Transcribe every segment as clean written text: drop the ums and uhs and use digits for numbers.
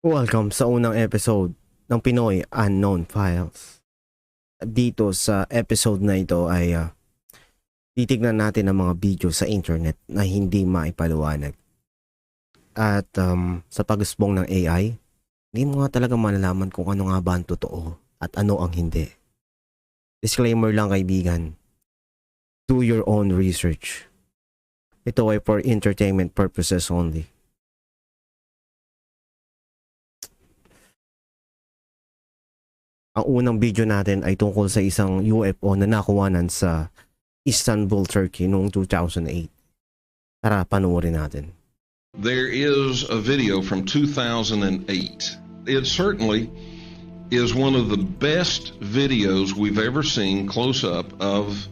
Welcome sa unang episode ng Pinoy Unknown Files. Dito sa episode na ito ay titignan natin ang mga video sa internet na hindi maipaliwanag. At sa pag-usbong ng AI, hindi mo nga talaga malalaman kung ano nga ba ang totoo at ano ang hindi. Disclaimer lang kaibigan, do your own research. Ito ay for entertainment purposes only. Ang unang video natin ay tungkol sa isang UFO na nakuwanan sa Istanbul, Turkey noong 2008. Tara, panoorin natin. There is a video from 2008. It certainly is one of the best videos we've ever seen close up of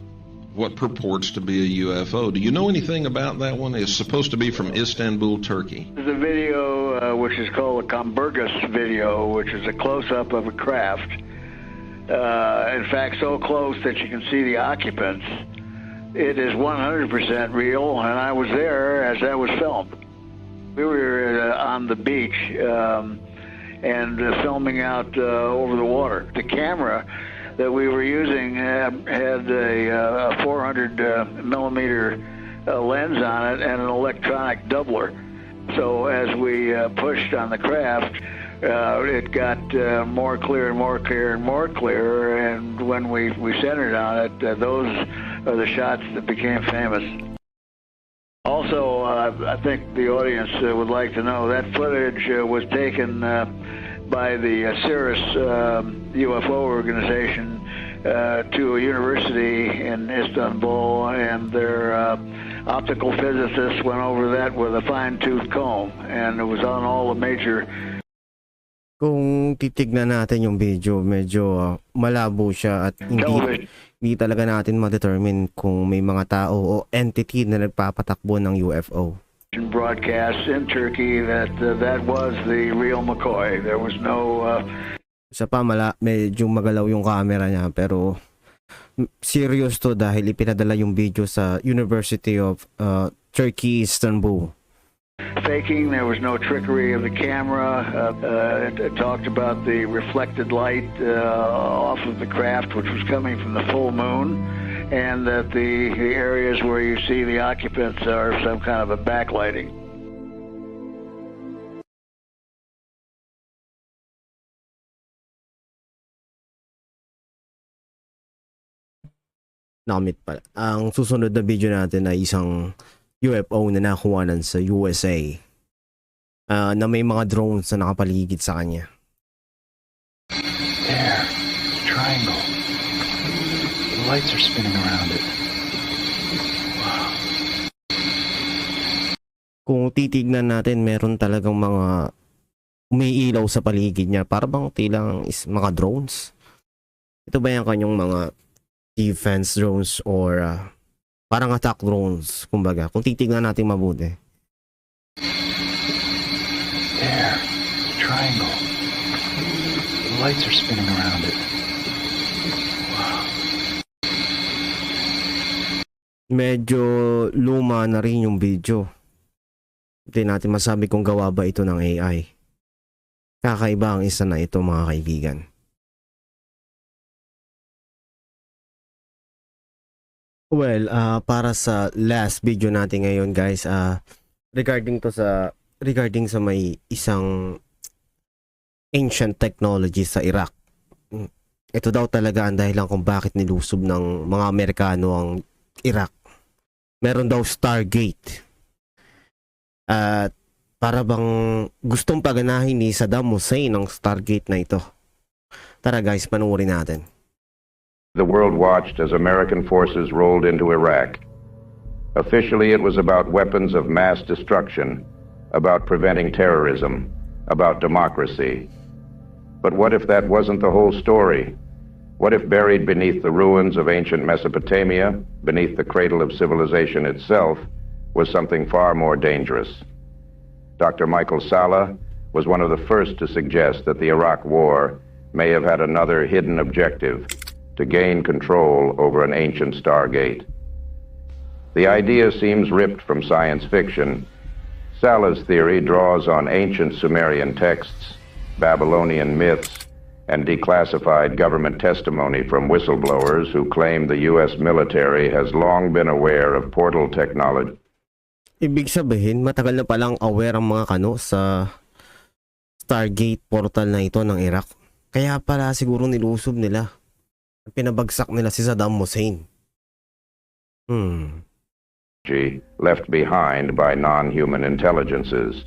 what purports to be a UFO. Do you know anything about that one? It's supposed to be from Istanbul, Turkey. There's a video which is called a Comburgus video, which is a close-up of a craft. In fact, so close that you can see the occupants. It is 100% real, and I was there as that was filmed. We were on the beach and filming out over the water. The camera that we were using had a 400 millimeter lens on it and an electronic doubler. So as we pushed on the craft, it got more clear and more clear and more clear, and when we centered on it, those are the shots that became famous. Also, I think the audience would like to know that footage was taken by the Cirrus UFO organization to a university in Istanbul, and their optical physicists went over that with a fine-tooth comb, and it was on all the major. Kung titignan natin yung video, medyo malabo siya at hindi talaga natin ma-determine kung may mga tao o entity na nagpapatakbo ng UFO. Broadcast in Turkey that was the real McCoy. There was no Sa medyo magalaw yung camera niya, pero serious to dahil ipinadala yung video sa University of Turkey, Istanbul. faking. There was no trickery of the camera. It talked about the reflected light off of the craft, which was coming from the full moon, and that the areas where you see the occupants are some kind of a backlighting. Nakamit pala. Ang susunod na video natin ay isang UFO na nakuwanan sa USA na may mga drones na nakapaligid sa kanya. There, triangle. The lights are spinning around it. Wow. Kung titignan natin, meron talagang mga umiilaw sa paligid niya. Para bang tilang mga drones? Ito ba yung kanyang mga defense drones or parang attack drones, kumbaga, kung titignan natin mabuti. There, triangle. The lights are spinning around it. Wow. Medyo luma na rin yung video. Hindi natin masabi kung gawa ba ito ng AI. Kakaiba ang isa na ito, mga kaibigan. Well, para sa last video natin ngayon, guys, regarding sa may isang ancient technology sa Iraq. Ito daw talaga ang dahilan kung bakit nilusob ng mga Amerikano ang Iraq. Meron daw Stargate. At para bang gustong paganahin ni Saddam Hussein ang Stargate na ito. Tara guys, panoorin natin. The world watched as American forces rolled into Iraq. Officially, it was about weapons of mass destruction, about preventing terrorism, about democracy. But what if that wasn't the whole story? What if buried beneath the ruins of ancient Mesopotamia, beneath the cradle of civilization itself, was something far more dangerous? Dr. Michael Salla was one of the first to suggest that the Iraq War may have had another hidden objective, to gain control over an ancient stargate. The idea seems ripped from science fiction. Sala's theory draws on ancient Sumerian texts, Babylonian myths, and declassified government testimony from whistleblowers who claim the U.S. military has long been aware of portal technology. Ibig sabihin, matagal na palang aware ang mga Kano sa Stargate portal na ito ng Iraq. Kaya pala siguro nilusob nila. Pinabagsak nila si Saddam Hussein. Left behind by non-human intelligences.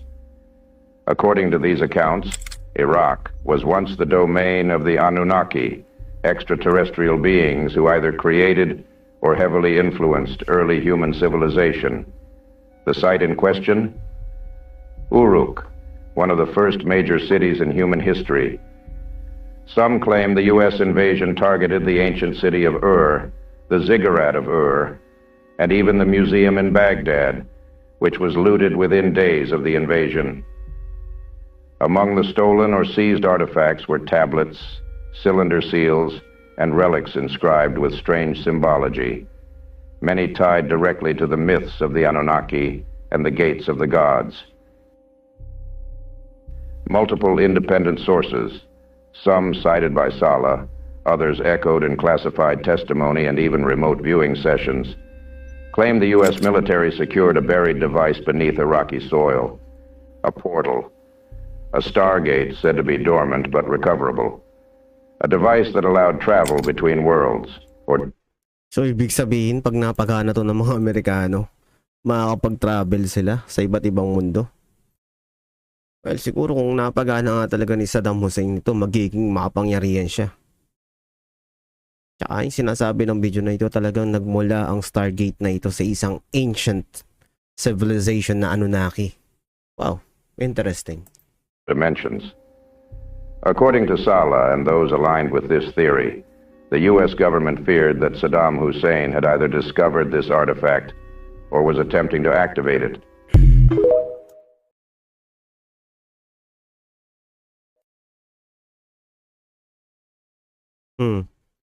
According to these accounts, Iraq was once the domain of the Anunnaki, extraterrestrial beings who either created or heavily influenced early human civilization. The site in question? Uruk, one of the first major cities in human history. Some claim the U.S. invasion targeted the ancient city of Ur, the ziggurat of Ur, and even the museum in Baghdad, which was looted within days of the invasion. Among the stolen or seized artifacts were tablets, cylinder seals, and relics inscribed with strange symbology, many tied directly to the myths of the Anunnaki and the gates of the gods. Multiple independent sources, some cited by Saleh, others echoed in classified testimony and even remote viewing sessions, claim the U.S. military secured a buried device beneath Iraqi soil, a portal, a stargate said to be dormant but recoverable, a device that allowed travel between worlds, or... So ibig sabihin, pag napagana to ng mga Amerikano, makakapag-travel sila sa iba't ibang mundo. Well, siguro kung napagana nga talaga ni Saddam Hussein ito, magiging makapangyarihan siya. Tsaka yung sinasabi ng video na ito, talagang nagmula ang Stargate na ito sa isang ancient civilization na Anunnaki. Wow, interesting. Dimensions. According to Saleh and those aligned with this theory, the U.S. government feared that Saddam Hussein had either discovered this artifact or was attempting to activate it.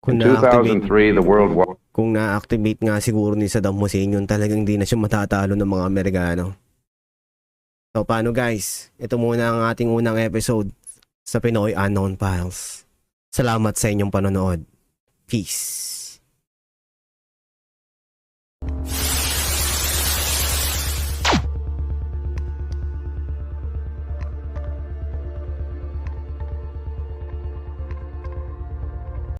Kung In 2003, the World War... Kung na-activate nga siguro ni Saddam Hussein yun, talagang hindi na siya matatalo ng mga Amerikano. So paano guys? Ito muna ang ating unang episode sa Pinoy Unknown Files. Salamat sa inyong panonood. Peace.